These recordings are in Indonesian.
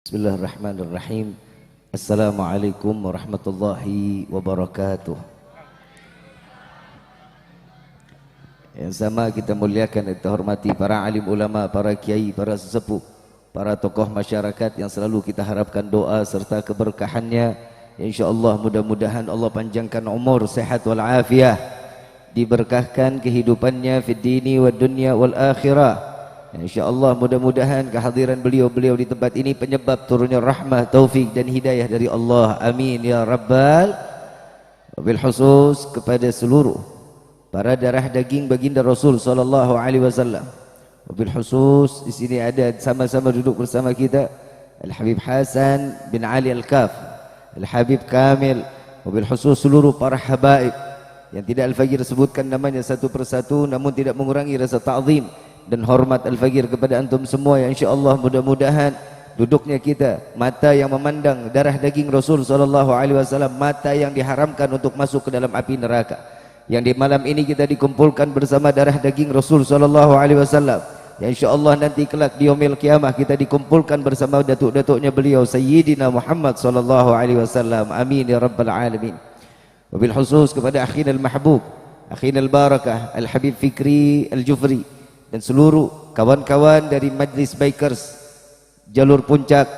Bismillahirrahmanirrahim. Assalamualaikum warahmatullahi wabarakatuh. Yang sama kita muliakan dan kita hormati para alim ulama, para kiai, para sesepuh, para tokoh masyarakat yang selalu kita harapkan doa serta keberkahannya. InsyaAllah mudah-mudahan Allah panjangkan umur, sehat wal afiah, diberkahkan kehidupannya fid dini wad dunya wal akhirah. InsyaAllah mudah-mudahan kehadiran beliau di tempat ini penyebab turunnya rahmah, taufik dan hidayah dari Allah. Amin ya rabbal. Wabil khusus kepada seluruh para darah daging baginda Rasul sallallahu alaihi wasallam. Wabil khusus di sini ada sama-sama duduk bersama kita Al Habib Hasan bin Ali Al Kaf, Al Habib Kamil. Wabil khusus seluruh para habaib yang tidak Al-Fagir sebutkan namanya satu persatu, namun tidak mengurangi rasa ta'zim dan hormat Al-Fagir kepada antum semua yang insyaAllah mudah-mudahan duduknya kita mata yang memandang darah daging Rasul sallallahu alaihi wasallam, mata yang diharamkan untuk masuk ke dalam api neraka, yang di malam ini kita dikumpulkan bersama darah daging Rasul sallallahu alaihi wasallam, yang insyaAllah nanti kelak di yaumil qiyamah kita dikumpulkan bersama datuk-datuknya beliau Sayyidina Muhammad sallallahu alaihi wasallam. Amin ya rabbal alamin. Wabil khusus kepada akhina al-mahbub, akhina al-barakah Al Habib Fikri Al-Jufri dan seluruh kawan-kawan dari Majlis Bikers Jalur Puncak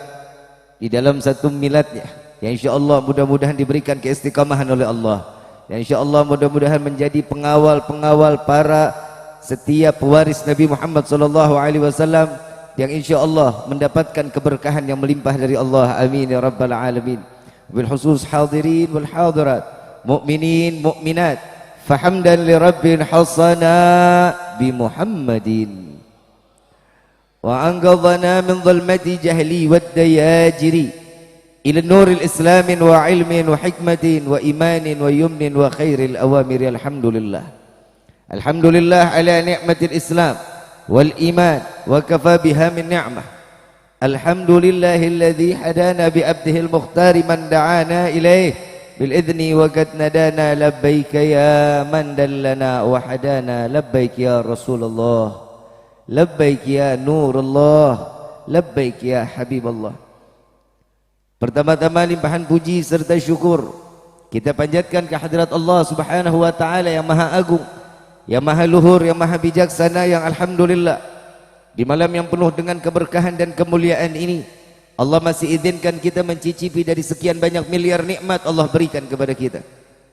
di dalam satu miladnya, yang insyaAllah mudah-mudahan diberikan keistiqamahan oleh Allah, yang insyaAllah mudah-mudahan menjadi pengawal-pengawal para setiap pewaris Nabi Muhammad sallallahu alaihi wasallam, yang insyaAllah mendapatkan keberkahan yang melimpah dari Allah. Amin ya rabbal alamin. Bil khusus hadirin wal hadirat, mu'minin mu'minat, fahamdan li rabbin hasana bi Muhammadin wa anqadhana min dhulmati jahli wad dayajiri ila nuril islamin wa ilmin wa hikmatin wa imanin wa yumnin wa khairil awamiri. Alhamdulillah, alhamdulillah ala ni'matil islam wal iman wa kafa biha min ni'mah. Alhamdulillahilladzi hadana bi abdihil mukhtari man da'ana ilaih بالإذن وقد ندانا لبيك يا من دلنا وحدانا لبيك يا رسول الله لبيك يا نور الله لبيك يا حبيب الله. Pertama-tama limpahan puji serta syukur kita panjatkan ke hadirat Allah subhanahu wa ta'ala yang maha agung, yang maha luhur, yang maha bijaksana, yang alhamdulillah di malam yang penuh dengan keberkahan dan kemuliaan ini Allah masih izinkan kita mencicipi dari sekian banyak miliar nikmat Allah berikan kepada kita,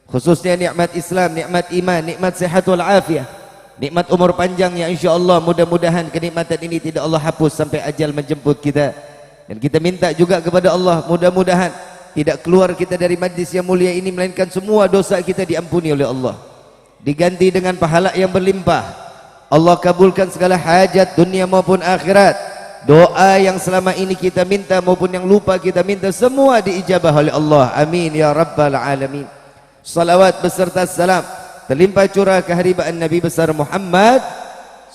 khususnya nikmat Islam, nikmat iman, nikmat sehat wal afiah, nikmat umur panjang yang insyaAllah mudah-mudahan kenikmatan ini tidak Allah hapus sampai ajal menjemput kita. Dan kita minta juga kepada Allah mudah-mudahan tidak keluar kita dari majlis yang mulia ini melainkan semua dosa kita diampuni oleh Allah, diganti dengan pahala yang berlimpah. Allah kabulkan segala hajat dunia maupun akhirat. Doa yang selama ini kita minta maupun yang lupa kita minta semua diijabah oleh Allah. Amin ya rabbal alamin. Salawat beserta salam terlimpah curah keharibaan Nabi besar Muhammad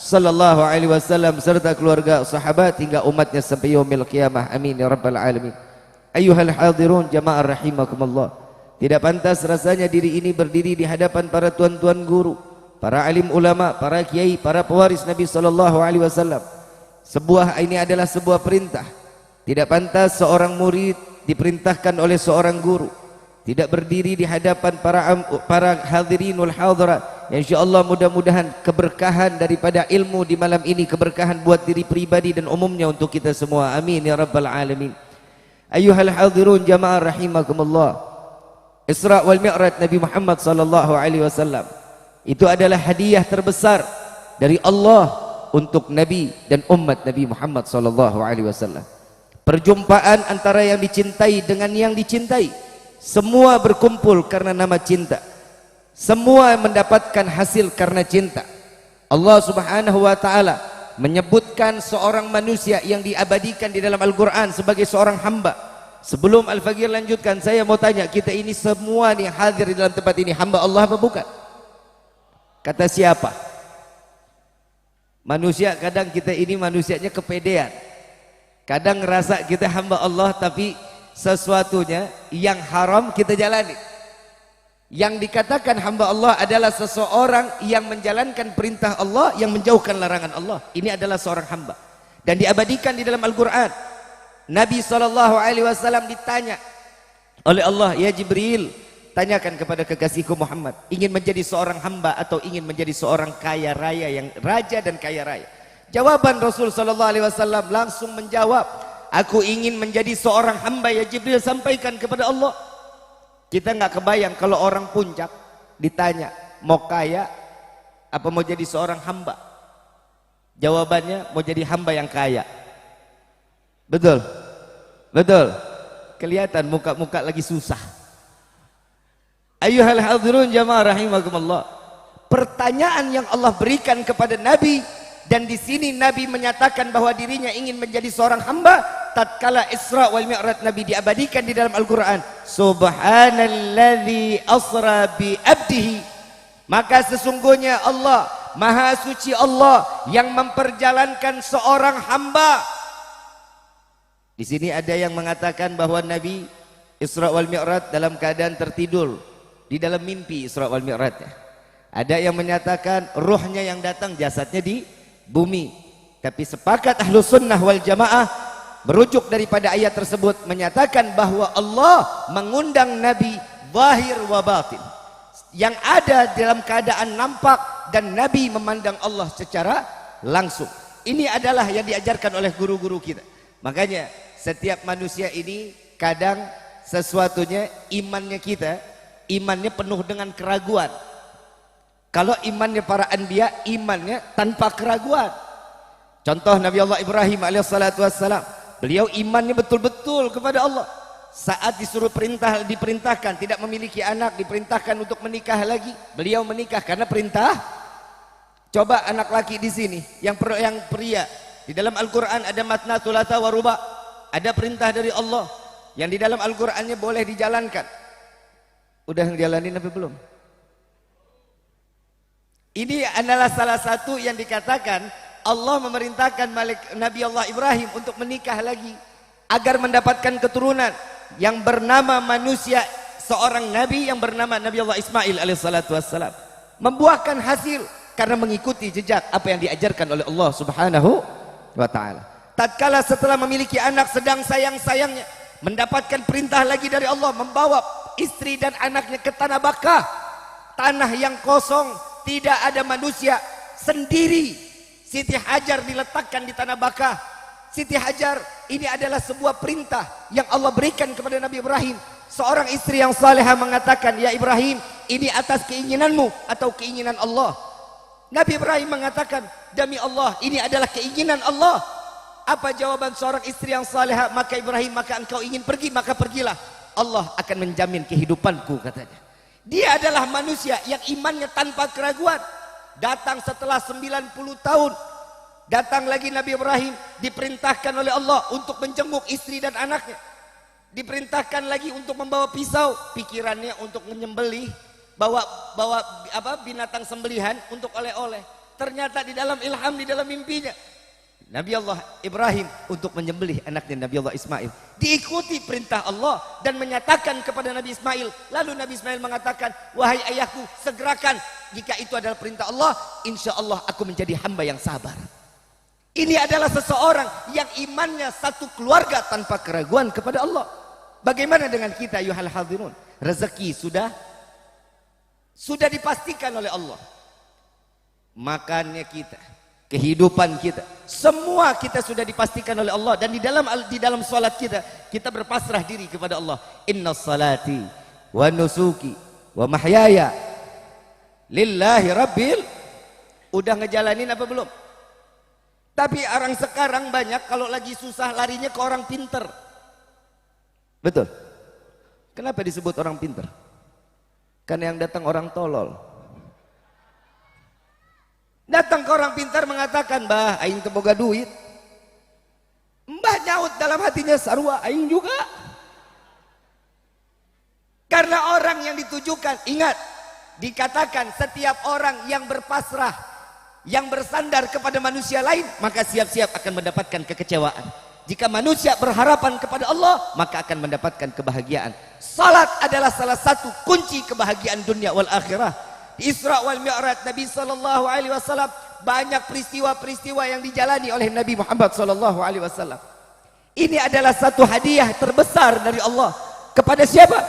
sallallahu alaihi wasallam serta keluarga, sahabat hingga umatnya sampai yaumil qiyamah. Amin ya rabbal alamin. Ayyuhal hadirun jamaah rahimakumullah, tidak pantas rasanya diri ini berdiri di hadapan para tuan-tuan guru, para alim ulama, para kiai, para pewaris Nabi sallallahu alaihi wasallam. Ini adalah sebuah perintah. Tidak pantas seorang murid diperintahkan oleh seorang guru tidak berdiri di hadapan para hadirin wal hadirat. Insyaallah mudah-mudahan keberkahan daripada ilmu di malam ini, keberkahan buat diri pribadi dan umumnya untuk kita semua. Amin ya rabbal alamin. Ayyuhal hadirun jamaah rahimakumullah, Isra wal Mi'raj Nabi Muhammad sallallahu alaihi wasallam itu adalah hadiah terbesar dari Allah untuk Nabi dan umat Nabi Muhammad sallallahu alaihi wasallam. Perjumpaan antara yang dicintai dengan yang dicintai, semua berkumpul karena nama cinta, semua mendapatkan hasil karena cinta. Allah subhanahu wa ta'ala menyebutkan seorang manusia yang diabadikan di dalam Al-Quran sebagai seorang hamba. Sebelum Al-Fagir lanjutkan, saya mau tanya, kita ini semua nih hadir di dalam tempat ini hamba Allah apa bukan? Kata siapa? Manusia kadang kita ini manusianya kepedean, kadang ngerasa kita hamba Allah tapi sesuatunya yang haram kita jalani. Yang dikatakan hamba Allah adalah seseorang yang menjalankan perintah Allah, yang menjauhkan larangan Allah. Ini adalah seorang hamba dan diabadikan di dalam Al-Quran. Nabi SAW ditanya oleh Allah, ya Jibril, tanyakan kepada kekasihku Muhammad, ingin menjadi seorang hamba atau ingin menjadi seorang kaya raya, yang raja dan kaya raya? Jawaban Rasul SAW langsung menjawab, aku ingin menjadi seorang hamba ya Jibril, sampaikan kepada Allah. Kita nggak kebayang kalau orang puncak ditanya mau kaya apa mau jadi seorang hamba, jawabannya mau jadi hamba yang kaya. Betul? Betul? Kelihatan muka-muka lagi susah. Ayyuhal hadirun jamaah rahimakumullah. Pertanyaan yang Allah berikan kepada Nabi, dan di sini Nabi menyatakan bahwa dirinya ingin menjadi seorang hamba tatkala Isra wal Mi'raj Nabi diabadikan di dalam Al-Qur'an. Subhanalladzi asra bi abdihi. Maka sesungguhnya Allah, Maha Suci Allah yang memperjalankan seorang hamba. Di sini ada yang mengatakan bahwa Nabi Isra wal Mi'raj dalam keadaan tertidur di dalam mimpi Isra wal Mi'raj. Ada yang menyatakan ruhnya yang datang, jasadnya di bumi. Tapi sepakat Ahlus Sunnah wal Jamaah merujuk daripada ayat tersebut menyatakan bahwa Allah mengundang Nabi zahir wa batin, yang ada dalam keadaan nampak, dan Nabi memandang Allah secara langsung. Ini adalah yang diajarkan oleh guru-guru kita. Makanya setiap manusia ini kadang sesuatunya imannya kita, imannya penuh dengan keraguan. Kalau imannya para anbiya, imannya tanpa keraguan. Contoh Nabi Allah Ibrahim alaihissalatu wassalam, beliau imannya betul-betul kepada Allah. Saat disuruh diperintahkan tidak memiliki anak, diperintahkan untuk menikah lagi, beliau menikah karena perintah. Coba anak laki di sini yang pria, di dalam Al-Quran ada matna thulatha wa ruba', ada perintah dari Allah yang di dalam Al-Qur'annya boleh dijalankan. Udah ngejalanin apa belum? Ini adalah salah satu yang dikatakan Allah memerintahkan Nabi Allah Ibrahim untuk menikah lagi agar mendapatkan keturunan yang bernama manusia, seorang nabi yang bernama Nabi Allah Ismail alaihissalatu wassalam, membuahkan hasil karena mengikuti jejak apa yang diajarkan oleh Allah Subhanahu wa ta'ala. Tatkala setelah memiliki anak sedang sayang-sayangnya, mendapatkan perintah lagi dari Allah membawa istri dan anaknya ke tanah Bakkah, tanah yang kosong, tidak ada manusia, sendiri. Siti Hajar diletakkan di tanah Bakkah. Siti Hajar ini adalah sebuah perintah yang Allah berikan kepada Nabi Ibrahim. Seorang istri yang salehah mengatakan, ya Ibrahim, ini atas keinginanmu atau keinginan Allah? Nabi Ibrahim mengatakan, demi Allah, ini adalah keinginan Allah. Apa jawaban seorang istri yang salehah? Maka Ibrahim, maka engkau ingin pergi, maka pergilah. Allah akan menjamin kehidupanku, katanya. Dia adalah manusia yang imannya tanpa keraguan. Datang setelah 90 tahun, datang lagi Nabi Ibrahim, diperintahkan oleh Allah untuk menjenguk istri dan anaknya. Diperintahkan lagi untuk membawa pisau, pikirannya untuk menyembelih, bawa binatang sembelihan untuk oleh-oleh. Ternyata di dalam ilham, di dalam mimpinya, Nabi Allah Ibrahim untuk menyembelih anaknya Nabi Allah Ismail. Diikuti perintah Allah dan menyatakan kepada Nabi Ismail. Lalu Nabi Ismail mengatakan, wahai ayahku, segerakan, jika itu adalah perintah Allah, insya Allah aku menjadi hamba yang sabar. Ini adalah seseorang yang imannya satu keluarga tanpa keraguan kepada Allah. Bagaimana dengan kita, yuhal hadirun? Rezeki sudah dipastikan oleh Allah. Makannya kita, kehidupan kita, semua kita sudah dipastikan oleh Allah. Dan di dalam salat kita berpasrah diri kepada Allah. Inna salati wa nusuki wa mahyaya lillahi rabbil. Udah ngejalanin apa belum? Tapi orang sekarang banyak kalau lagi susah larinya ke orang pinter. Betul. Kenapa disebut orang pinter? Karena yang datang orang tolol. Datang ke orang pintar mengatakan, "Mbah, aing teu boga duit." Mbah nyaut dalam hatinya, "Sarua aing juga." Karena orang yang ditujukan, ingat, dikatakan setiap orang yang berpasrah, yang bersandar kepada manusia lain, maka siap-siap akan mendapatkan kekecewaan. Jika manusia berharapan kepada Allah, maka akan mendapatkan kebahagiaan. Salat adalah salah satu kunci kebahagiaan dunia wal akhirah. Di Isra wal Mi'raj Nabi sallallahu alaihi wasallam banyak peristiwa-peristiwa yang dijalani oleh Nabi Muhammad sallallahu alaihi wasallam. Ini adalah satu hadiah terbesar dari Allah kepada siapa?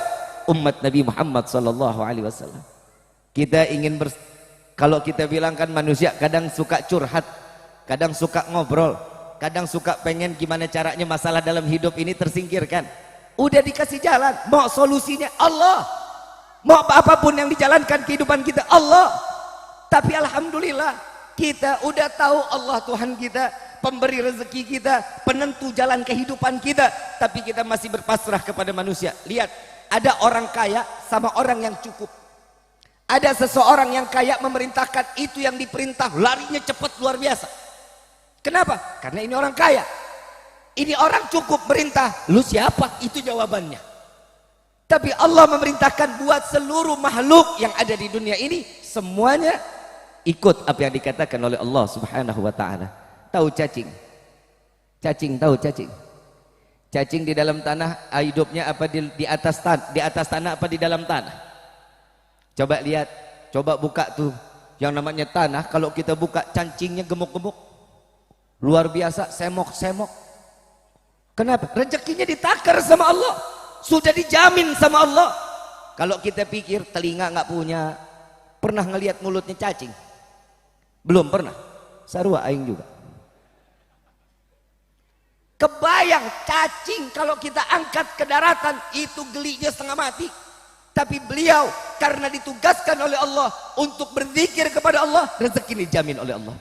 Umat Nabi Muhammad sallallahu alaihi wasallam. Kita ingin kalau kita bilang kan manusia kadang suka curhat, kadang suka ngobrol, kadang suka pengen gimana caranya masalah dalam hidup ini tersingkirkan. Udah dikasih jalan, mau solusinya Allah. Mau apapun yang dijalankan kehidupan kita Allah. Tapi alhamdulillah kita udah tahu Allah Tuhan kita, pemberi rezeki kita, penentu jalan kehidupan kita, tapi kita masih berpasrah kepada manusia. Lihat, ada orang kaya sama orang yang cukup. Ada seseorang yang kaya memerintahkan itu yang diperintah, larinya cepat luar biasa. Kenapa? Karena ini orang kaya. Ini orang cukup merintah, lu siapa? Itu jawabannya. Tapi Allah memerintahkan buat seluruh makhluk yang ada di dunia ini semuanya ikut apa yang dikatakan oleh Allah Subhanahu wa taala. Tahu cacing? Cacing tahu cacing? Cacing di dalam tanah hidupnya apa di atas tanah apa di dalam tanah? Coba lihat, coba buka tuh yang namanya tanah, kalau kita buka cacingnya gemuk-gemuk. Luar biasa, semok-semok. Kenapa? Rezekinya ditakar sama Allah. Sudah dijamin sama Allah. Kalau kita pikir telinga nggak punya, pernah ngelihat mulutnya cacing? Belum pernah. Sarua aing juga. Kebayang cacing kalau kita angkat ke daratan itu gelinya setengah mati. Tapi beliau karena ditugaskan oleh Allah untuk berzikir kepada Allah, rezeki dijamin oleh Allah.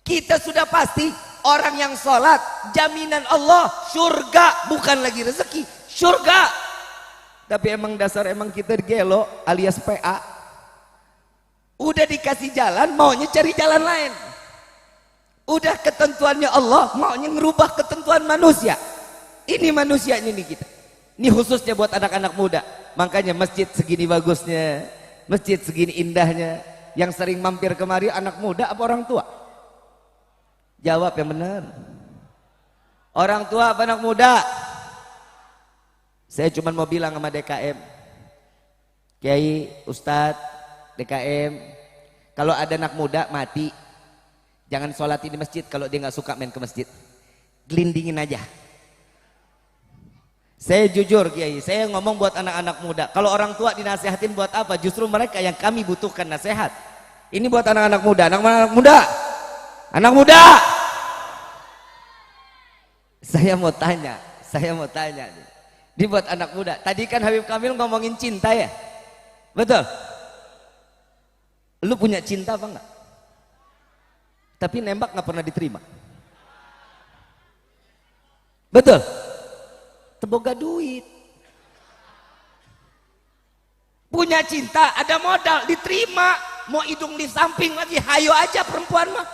Kita sudah pasti orang yang sholat, jaminan Allah surga, bukan lagi rezeki, surga. Tapi emang dasar emang kita gelo alias PA. Udah dikasih jalan, maunya cari jalan lain. Udah ketentuannya Allah, maunya ngerubah ketentuan manusia. Ini manusianya nih kita. Ini khususnya buat anak-anak muda. Makanya masjid segini bagusnya, masjid segini indahnya. Yang sering mampir kemari anak muda apa orang tua? Jawab yang benar. Orang tua apa anak muda? Saya cuma mau bilang sama DKM, Kiai, Ustadz, DKM, kalau ada anak muda mati, jangan sholat di masjid kalau dia nggak suka main ke masjid. Gelindingin aja. Saya jujur Kiai, saya ngomong buat anak-anak muda. Kalau orang tua dinasehatin buat apa? Justru mereka yang kami butuhkan nasihat. Ini buat anak-anak muda. Anak-anak muda, anak muda. Saya mau tanya. Ini buat anak muda. Tadi kan Habib Kamil ngomongin cinta ya, betul? Lu punya cinta apa enggak? Tapi nembak nggak pernah diterima, betul? Teboga duit. Punya cinta, ada modal, diterima. Mau hidung di samping lagi, hayo aja perempuan mah.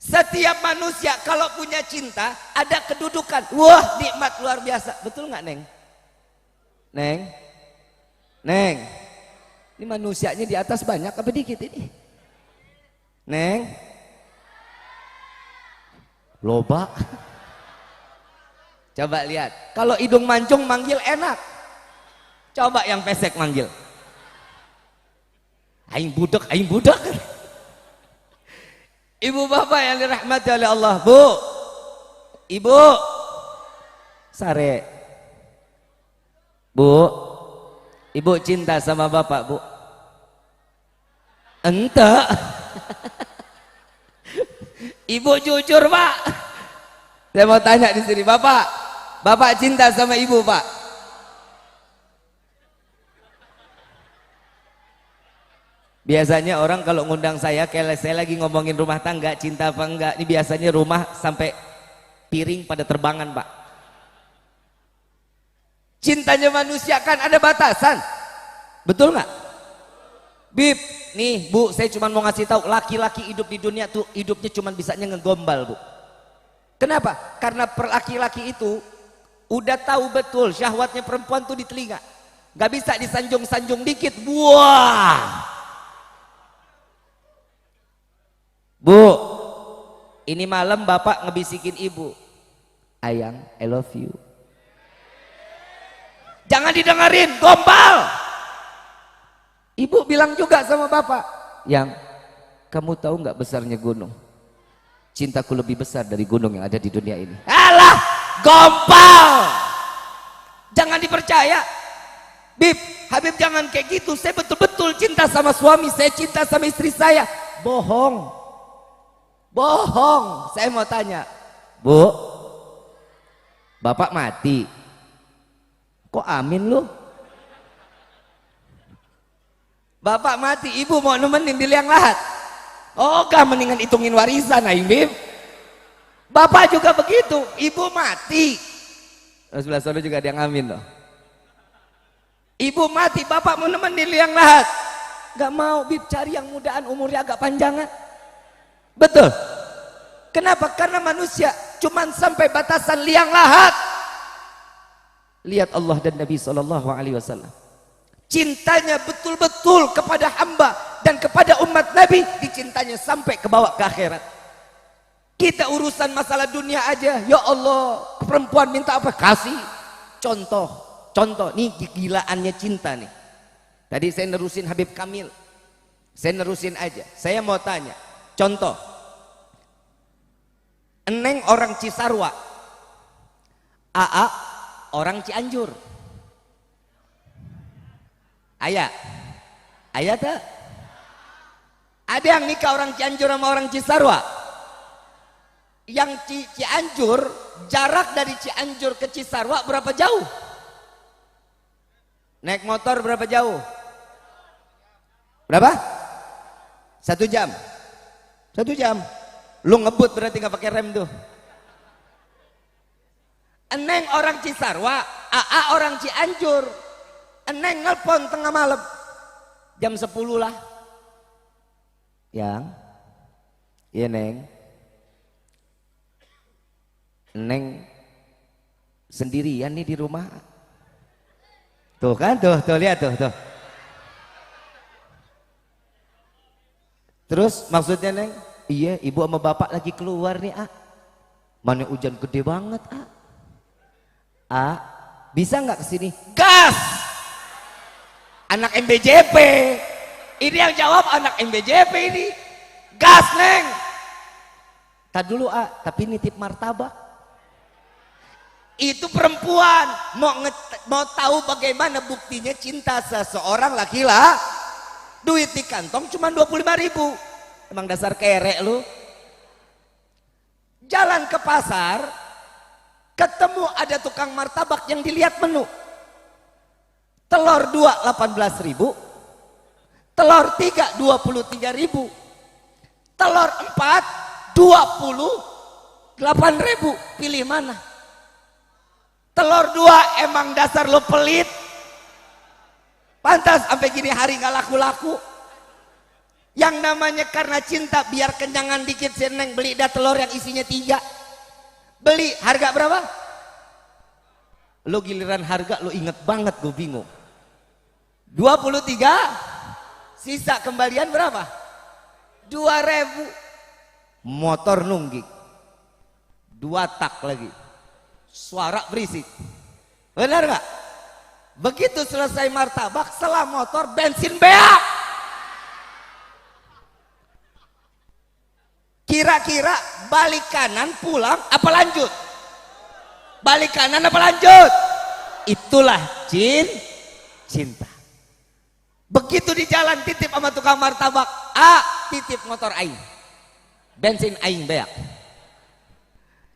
Setiap manusia kalau punya cinta, ada kedudukan. Wah, nikmat luar biasa. Betul nggak, Neng? Neng. Ini manusianya di atas banyak apa dikit ini? Neng. Loba. Coba lihat. Kalau hidung mancung manggil enak. Coba yang pesek manggil. Aing budak, aing budak. Ibu bapak yang dirahmati oleh Allah, Bu, Ibu, Sare, Bu, Ibu cinta sama bapak, Bu? Ente. Ibu jujur, Pak. Saya mau tanya di sini, Bapak cinta sama Ibu, Pak? Biasanya orang kalau ngundang saya, kayak saya lagi ngomongin rumah tangga, cinta apa enggak, ini biasanya rumah sampai piring pada terbangan, Pak. Cintanya manusia kan ada batasan, betul nggak? Bib, nih Bu, saya cuma mau ngasih tahu, laki-laki hidup di dunia tuh hidupnya cuma bisanya ngegombal, Bu. Kenapa? Karena laki-laki itu udah tahu betul syahwatnya perempuan tuh di telinga, nggak bisa disanjung-sanjung dikit, buah. Bu, ini malam bapak ngebisikin ibu, Ayang, I love you. Jangan didengerin, gombal. Ibu bilang juga sama bapak, Yang, kamu tahu nggak besarnya gunung? cintaku lebih besar dari gunung yang ada di dunia ini. Alah, gompal. Jangan dipercaya. Bib, Habib jangan kayak gitu. Saya betul-betul cinta sama suami, saya cinta sama istri saya. Bohong. Bohong. Saya mau tanya, Bu, Bapak mati. Kok amin lu? Bapak mati, ibu mau nemenin di liang lahat. Oh, gak mendingan hitungin warisan, aing Bib. Bapak juga begitu, ibu mati. Sebelah sana juga ada yang amin loh. Ibu mati, bapak mau nemenin liang lahat. Gak mau, Bib, cari yang mudaan umurnya agak panjangan. Betul. Kenapa? Karena manusia cuman sampai batasan liang lahat. Lihat Allah dan Nabi SAW. Cintanya betul-betul kepada hamba dan kepada umat Nabi, dicintanya sampai ke bawah ke akhirat. Kita urusan masalah dunia aja, ya Allah, perempuan minta apa? Kasih. Contoh, nih kegilaannya cinta nih. Tadi saya nerusin Habib Kamil. Saya nerusin aja. Saya mau tanya, contoh. Eneng orang Cisarua, AA orang Cianjur. Ayah tak? Ada yang nikah orang Cianjur sama orang Cisarua? Yang Cianjur, jarak dari Cianjur ke Cisarua berapa jauh? Naik motor berapa jauh? Berapa? 1 jam. 1 jam. Lu ngebut berarti nggak pakai rem tuh. Eneng orang Cisarua, AA orang Cianjur. Eneng nelpon tengah malam, jam 10 lah. Yang, iya Neng. Neng sendirian nih di rumah. Tuh kan, tuh lihat tuh. Terus maksudnya Neng, iya ibu sama bapak lagi keluar nih Mana hujan gede banget bisa nggak kesini? Gas! Anak MBJP. Ini yang jawab anak MBJP ini. Gas Neng. Tak dulu tapi nitip martabak. Itu perempuan mau tahu bagaimana buktinya cinta seseorang laki-laki. Duit di kantong cuma 25.000. Emang dasar kerek lu. Jalan ke pasar, ketemu ada tukang martabak yang dilihat menu. Telur 2 18.000, telur 3 23.000, telur 4 28.000. Pilih mana? Telur 2 emang dasar lo pelit. Pantas sampai gini hari gak laku-laku. Yang namanya karena cinta biar kenyangan dikit Neng beli dah telur yang isinya 3. Beli harga berapa? Lo giliran harga lo inget banget, gue bingung. 23, sisa kembalian berapa? 2.000. Motor nungging 2 tak lagi, suara berisik, benar gak? Begitu selesai martabak, selah motor bensin beak. Kira-kira balik kanan pulang apa lanjut? Balik kanan apa lanjut? Itulah cinta. Begitu di jalan titip sama tukang martabak, titip motor aing, bensin aing beak.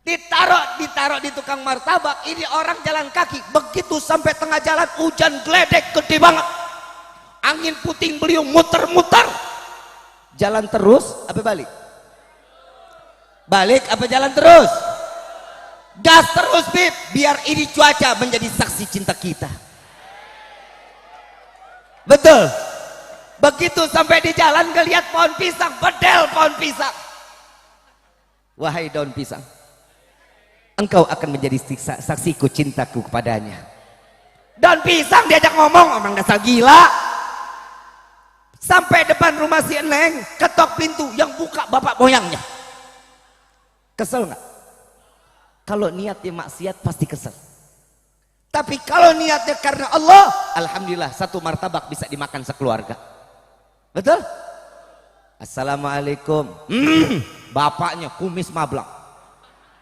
Ditaruh di tukang martabak. Ini orang jalan kaki. Begitu sampai tengah jalan hujan geledek gede banget, angin puting beliung muter-muter. Jalan terus apa balik? Balik apa jalan terus? Gas terus Bib, biar ini cuaca menjadi saksi cinta kita. Betul. Begitu sampai di jalan ngelihat pohon pisang, bedel pohon pisang. Wahai daun pisang, engkau akan menjadi saksiku cintaku kepadanya. Daun pisang diajak ngomong, emang dasar gila. Sampai depan rumah si Eneng, ketok pintu, yang buka bapak moyangnya. Kesel nggak? Kalau niatnya maksiat pasti kesel. Tapi kalau niatnya karena Allah, alhamdulillah 1 martabak bisa dimakan sekeluarga. Betul? Assalamualaikum. bapaknya kumis mablak,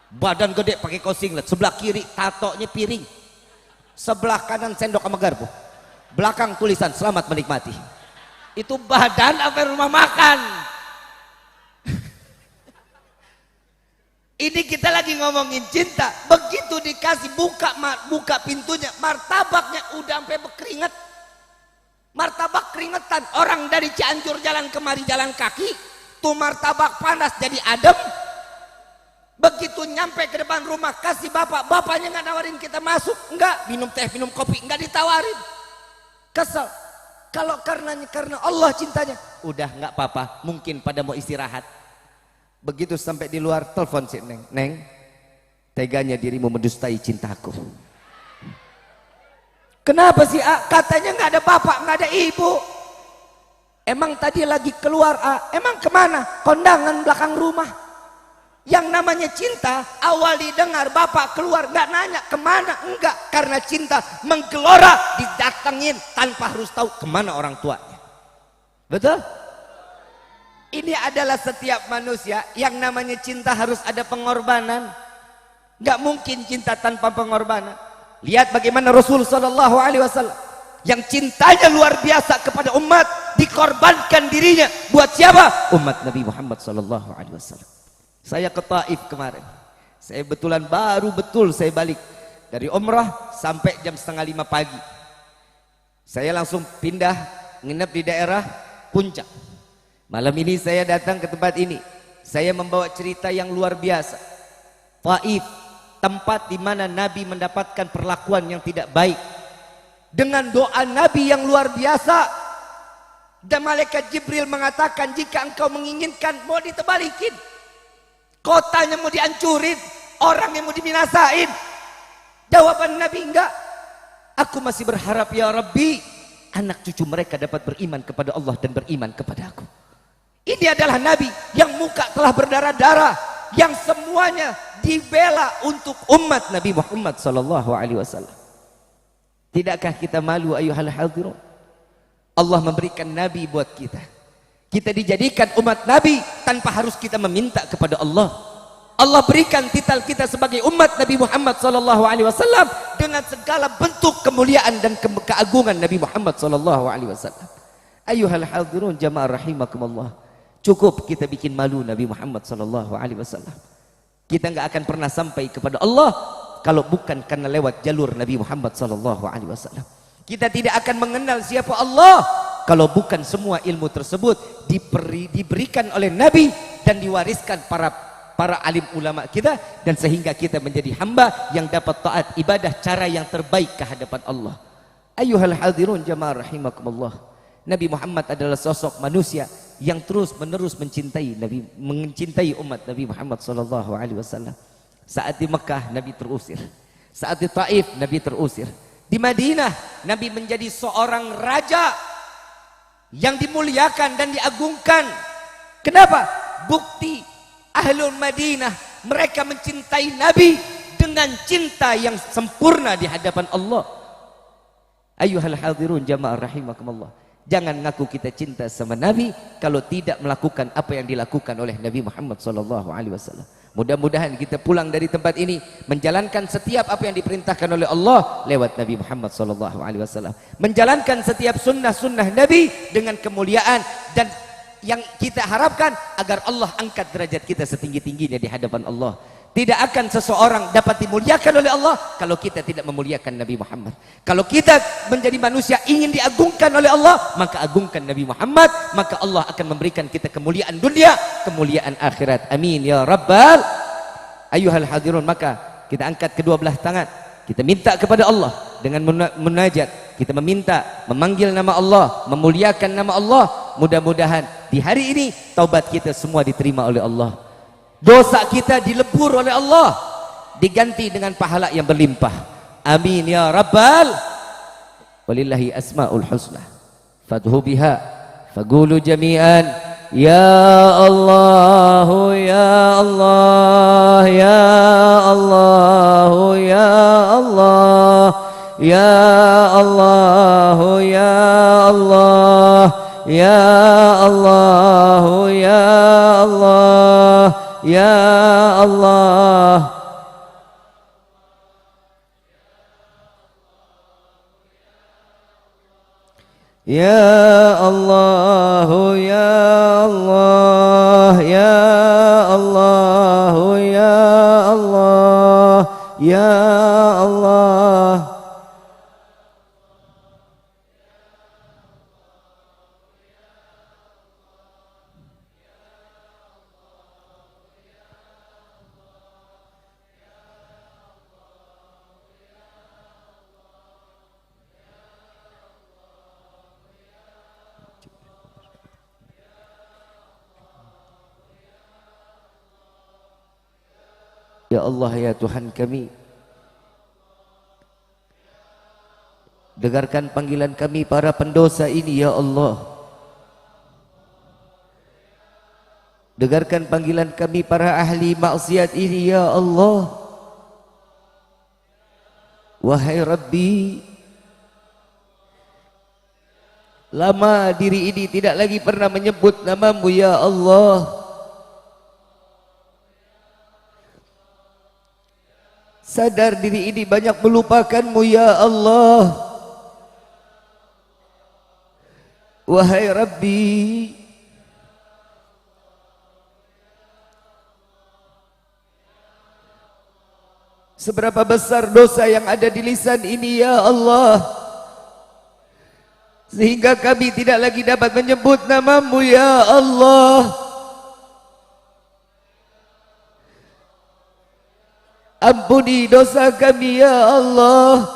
badan gede pakai kaos singlet, sebelah kiri tatonya piring, sebelah kanan sendok sama garpu, belakang tulisan selamat menikmati. Itu badan apa rumah makan? Ini kita lagi ngomongin cinta, begitu dikasih buka pintunya, martabaknya udah sampai berkeringat. Martabak keringetan, orang dari Cianjur jalan kemari jalan kaki, tuh martabak panas jadi adem. Begitu nyampe ke depan rumah, kasih bapaknya nggak nawarin kita masuk, enggak, minum teh, minum kopi, nggak ditawarin. Kesel. Kalau karena Allah cintanya, udah nggak apa-apa, mungkin pada mau istirahat. Begitu sampai di luar, telepon si Neng, Neng, teganya dirimu mendustai cintaku. Kenapa sih A? Katanya nggak ada bapak, nggak ada ibu. Emang tadi lagi keluar A? Emang kemana? Kondangan belakang rumah. Yang namanya cinta, awal didengar bapak keluar, nggak nanya kemana, enggak. Karena cinta menggelora, didatengin tanpa harus tahu kemana orang tuanya. Betul? Ini adalah setiap manusia, yang namanya cinta harus ada pengorbanan. Nggak mungkin cinta tanpa pengorbanan. Lihat bagaimana Rasul Sallallahu Alaihi Wasallam yang cintanya luar biasa kepada umat, dikorbankan dirinya buat siapa? Umat Nabi Muhammad Sallallahu Alaihi Wasallam. Saya ke Taif kemarin, saya saya balik dari umrah sampai jam 4:30 pagi. Saya langsung pindah nginep di daerah Puncak. Malam ini saya datang ke tempat ini, saya membawa cerita yang luar biasa. Taif, tempat di mana Nabi mendapatkan perlakuan yang tidak baik. Dengan doa Nabi yang luar biasa, dan malaikat Jibril mengatakan, jika engkau menginginkan mau ditebalikin, kotanya mau dihancurin, orang yang mau dibinasain. Jawaban Nabi, enggak, aku masih berharap ya Rabbi, anak cucu mereka dapat beriman kepada Allah dan beriman kepada aku. Ini adalah Nabi yang muka telah berdarah-darah, yang semuanya dibela untuk umat Nabi Muhammad Sallallahu Alaihi Wasallam. Tidakkah kita malu ayuhal hadirun? Allah memberikan Nabi buat kita. Kita dijadikan umat Nabi tanpa harus kita meminta kepada Allah. Allah berikan titel kita sebagai umat Nabi Muhammad Sallallahu Alaihi Wasallam dengan segala bentuk kemuliaan dan keagungan Nabi Muhammad Sallallahu Alaihi Wasallam. Ayuhal hadirun jamaah rahimakumullah. Cukup kita bikin malu Nabi Muhammad Sallallahu Alaihi Wasallam. Kita nggak akan pernah sampai kepada Allah kalau bukan karena lewat jalur Nabi Muhammad Sallallahu Alaihi Wasallam. Kita tidak akan mengenal siapa Allah kalau bukan semua ilmu tersebut diberikan oleh Nabi dan diwariskan para alim ulama kita, dan sehingga kita menjadi hamba yang dapat taat ibadah cara yang terbaik ke hadapan Allah. Ayuhal hadirun jamaah rahimakumullah. Nabi Muhammad adalah sosok manusia yang terus menerus mencintai umat Nabi Muhammad Sallallahu Alaihi Wasallam. Saat di Mekah Nabi terusir, saat di Taif Nabi terusir, di Madinah Nabi menjadi seorang raja yang dimuliakan dan diagungkan. Kenapa? Bukti Ahlul Madinah, mereka mencintai Nabi dengan cinta yang sempurna di hadapan Allah. Ayuhal hadirun jamaah rahimakumullah. Jangan ngaku kita cinta sama Nabi kalau tidak melakukan apa yang dilakukan oleh Nabi Muhammad Sallallahu Alaihi Wasallam. Mudah-mudahan kita pulang dari tempat ini menjalankan setiap apa yang diperintahkan oleh Allah lewat Nabi Muhammad Sallallahu Alaihi Wasallam. Menjalankan setiap sunnah-sunnah Nabi dengan kemuliaan, dan yang kita harapkan agar Allah angkat derajat kita setinggi-tingginya di hadapan Allah. Tidak akan seseorang dapat dimuliakan oleh Allah kalau kita tidak memuliakan Nabi Muhammad. Kalau kita menjadi manusia ingin diagungkan oleh Allah, maka agungkan Nabi Muhammad, maka Allah akan memberikan kita kemuliaan dunia, kemuliaan akhirat. Amin ya rabbal. Ayuhal hadirun, maka kita angkat kedua belah tangan, kita minta kepada Allah dengan munajat, kita meminta, memanggil nama Allah, memuliakan nama Allah. Mudah-mudahan di hari ini taubat kita semua diterima oleh Allah, dosa kita dilebur oleh Allah, diganti dengan pahala yang berlimpah. Amin ya rabbal. Walillahi asmaul husna fadhu biha faqulu jami'an ya Allah ya Allah ya Allah ya Allah ya Allah ya Allah ya Allah ya Allah ya Allah. Ya Allah, ya Allah, ya Allah, ya Allah, ya Allah. Ya Allah, ya Tuhan kami, dengarkan panggilan kami para pendosa ini ya Allah. Dengarkan panggilan kami para ahli maksiat ini ya Allah. Wahai Rabbi, lama diri ini tidak lagi pernah menyebut namamu ya Allah. Sadar diri ini banyak melupakanmu ya Allah. Wahai Rabbi, seberapa besar dosa yang ada di lisan ini ya Allah, sehingga kami tidak lagi dapat menyebut namamu ya Allah. Ampuni dosa kami ya Allah.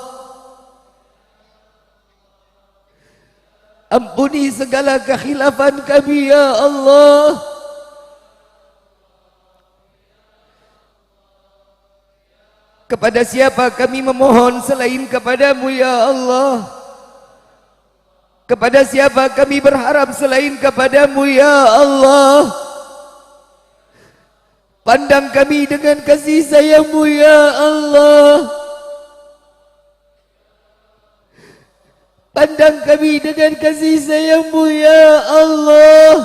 Ampuni segala kekhilafan kami ya Allah. Kepada siapa kami memohon selain kepadamu ya Allah? Kepada siapa kami berharap selain kepadamu ya Allah? Pandang kami dengan kasih sayang-Mu ya Allah. Pandang kami dengan kasih sayang-Mu ya Allah.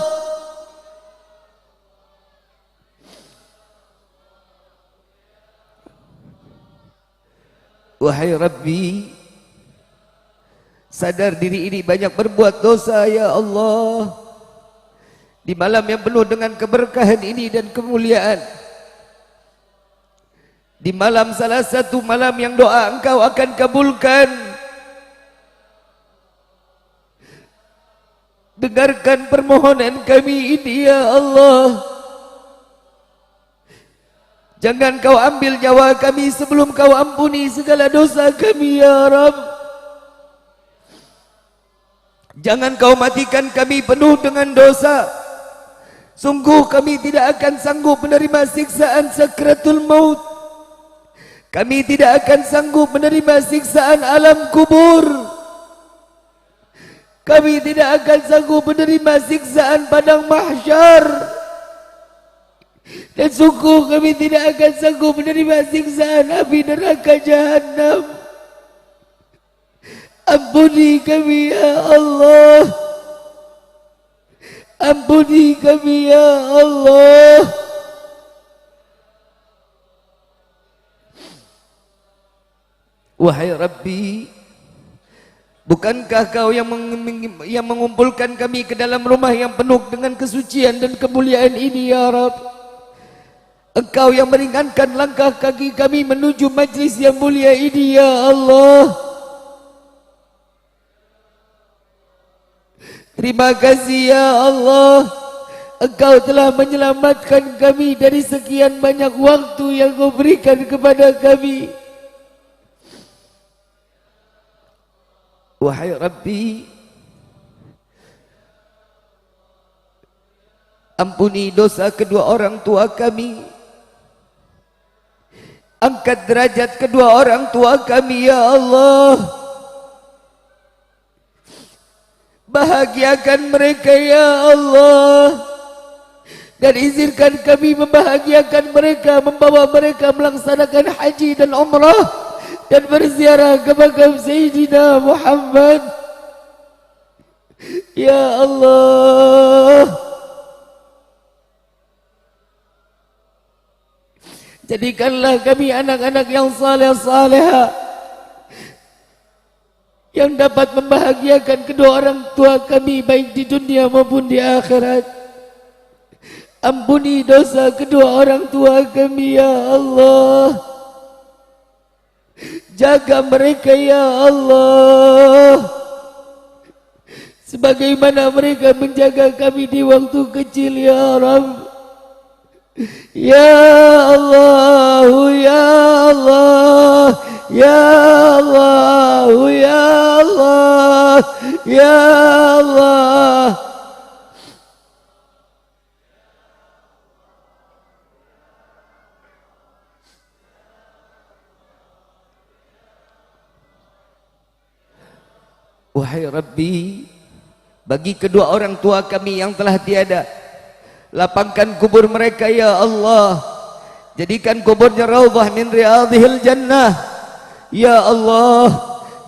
Wahai Rabbi, sadar diri ini banyak berbuat dosa ya Allah. Di malam yang penuh dengan keberkahan ini dan kemuliaan, di malam salah satu malam yang doa Engkau akan kabulkan, dengarkan permohonan kami ini ya Allah. Jangan Kau ambil nyawa kami sebelum Kau ampuni segala dosa kami ya Rabb. Jangan Kau matikan kami penuh dengan dosa. Sungguh kami tidak akan sanggup menerima siksaan sakratul maut. Kami tidak akan sanggup menerima siksaan alam kubur. Kami tidak akan sanggup menerima siksaan padang mahsyar. Dan sungguh kami tidak akan sanggup menerima siksaan api neraka jahanam. Ampuni kami ya Allah. Ampuni kami ya Allah. Wahai Rabbi, bukankah Kau yang mengumpulkan kami ke dalam rumah yang penuh dengan kesucian dan kemuliaan ini ya Rabb? Engkau yang meringankan langkah kaki kami menuju majlis yang mulia ini ya Allah. Terima kasih ya Allah. Engkau telah menyelamatkan kami dari sekian banyak waktu yang Kau berikan kepada kami. Wahai Rabbi, ampuni dosa kedua orang tua kami. Angkat derajat kedua orang tua kami ya Allah. Bahagiakan mereka ya Allah. Dan izinkan kami membahagiakan mereka, membawa mereka melaksanakan haji dan umrah dan berziarah ke makam Sayyidina Muhammad. Ya Allah, Jadikanlah kami anak-anak yang saleh-saleha, yang dapat membahagiakan kedua orang tua kami baik di dunia maupun di akhirat. Ampuni dosa kedua orang tua kami ya Allah. Jaga mereka ya Allah, sebagaimana mereka menjaga kami di waktu kecil ya Rabb. Ya Allah, ya Allah, ya Allah, ya Allah, ya Allah. Wahai Rabbi, bagi kedua orang tua kami yang telah tiada, lapangkan kubur mereka ya Allah. Jadikan kuburnya raudhah min riyadhil jannah. Ya Allah,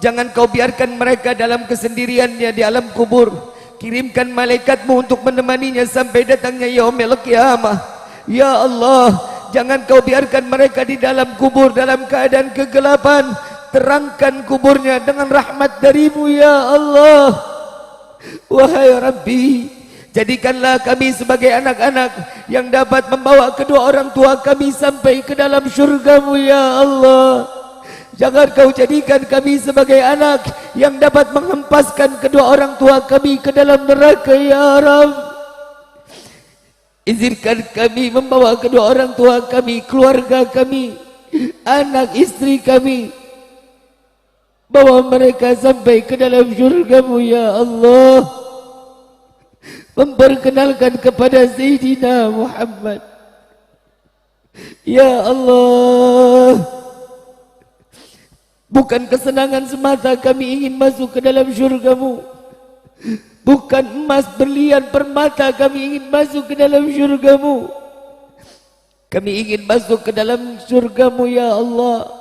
jangan kau biarkan mereka dalam kesendiriannya di alam kubur. Kirimkan malaikatmu untuk menemaninya sampai datangnya yaumil qiyamah. Ya Allah, jangan kau biarkan mereka di dalam kubur dalam keadaan kegelapan. Terangkan kuburnya dengan rahmat darimu ya Allah. Wahai Rabbi, jadikanlah kami sebagai anak-anak yang dapat membawa kedua orang tua kami sampai ke dalam syurga-Mu ya Allah. Jangan kau jadikan kami sebagai anak yang dapat menghempaskan kedua orang tua kami ke dalam neraka ya Rabb. Izinkan kami membawa kedua orang tua kami, keluarga kami, anak istri kami, bawa mereka sampai ke dalam syurga-Mu ya Allah. Memperkenalkan kepada Sayyidina Muhammad ya Allah. Bukan kesenangan semata kami ingin masuk ke dalam syurga-Mu, bukan emas, berlian, permata kami ingin masuk ke dalam syurga-Mu. Kami ingin masuk ke dalam syurga-Mu ya Allah,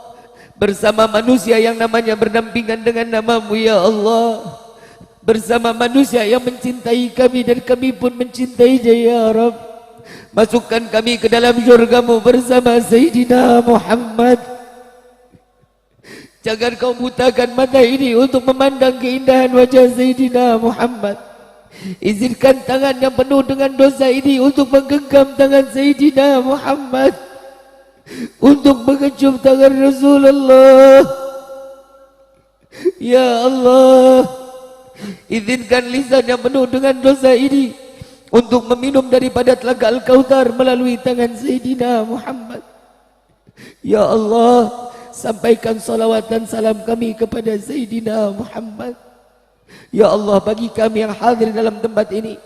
bersama manusia yang namanya berdampingan dengan nama-Mu ya Allah, bersama manusia yang mencintai kami dan kami pun mencintainya ya Rabb. Masukkan kami ke dalam syurga-Mu bersama Sayyidina Muhammad. Jangan kau butakan mata ini untuk memandang keindahan wajah Sayyidina Muhammad. Izinkan tangan yang penuh dengan dosa ini untuk menggenggam tangan Sayyidina Muhammad, untuk mengecup tangan Rasulullah. Ya Allah, izinkan lisan yang penuh dengan dosa ini untuk meminum daripada telaga Al-Kautsar melalui tangan Sayyidina Muhammad. Ya Allah, sampaikan salawat dan salam kami kepada Sayyidina Muhammad. Ya Allah, bagi kami yang hadir dalam tempat ini,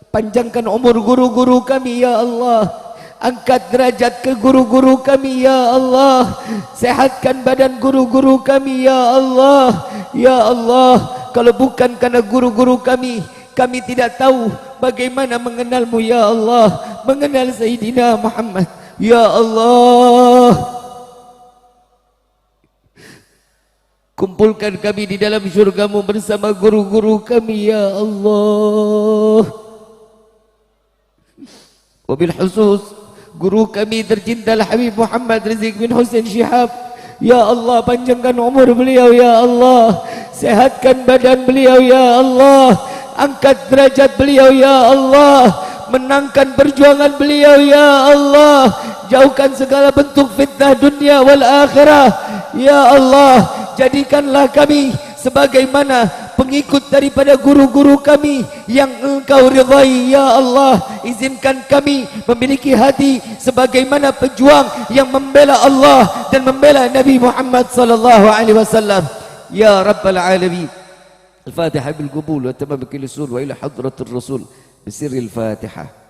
panjangkan umur guru-guru kami ya Allah. Angkat derajat ke guru-guru kami ya Allah. Sehatkan badan guru-guru kami ya Allah. Ya Allah, kalau bukan karena guru-guru kami, kami tidak tahu bagaimana mengenal-Mu ya Allah, mengenal Sayyidina Muhammad. Ya Allah, kumpulkan kami di dalam syurga-Mu bersama guru-guru kami ya Allah. Wabil khusus guru kami tercinta Habib Muhammad Rizieq bin Husain Shihab. Ya Allah, panjangkan umur beliau ya Allah, sehatkan badan beliau ya Allah, angkat derajat beliau ya Allah, menangkan perjuangan beliau ya Allah, jauhkan segala bentuk fitnah dunia wal akhirah ya Allah. Jadikanlah kami sebagaimana pengikut daripada guru-guru kami yang Engkau ridhai ya Allah. Izinkan kami memiliki hati sebagaimana pejuang yang membela Allah dan membela Nabi Muhammad sallallahu alaihi wasallam ya Rabbal alamin. Al-Fatihah bil qabul wa tamam bil usul wa ila hadratir rasul bisirril Fatihah.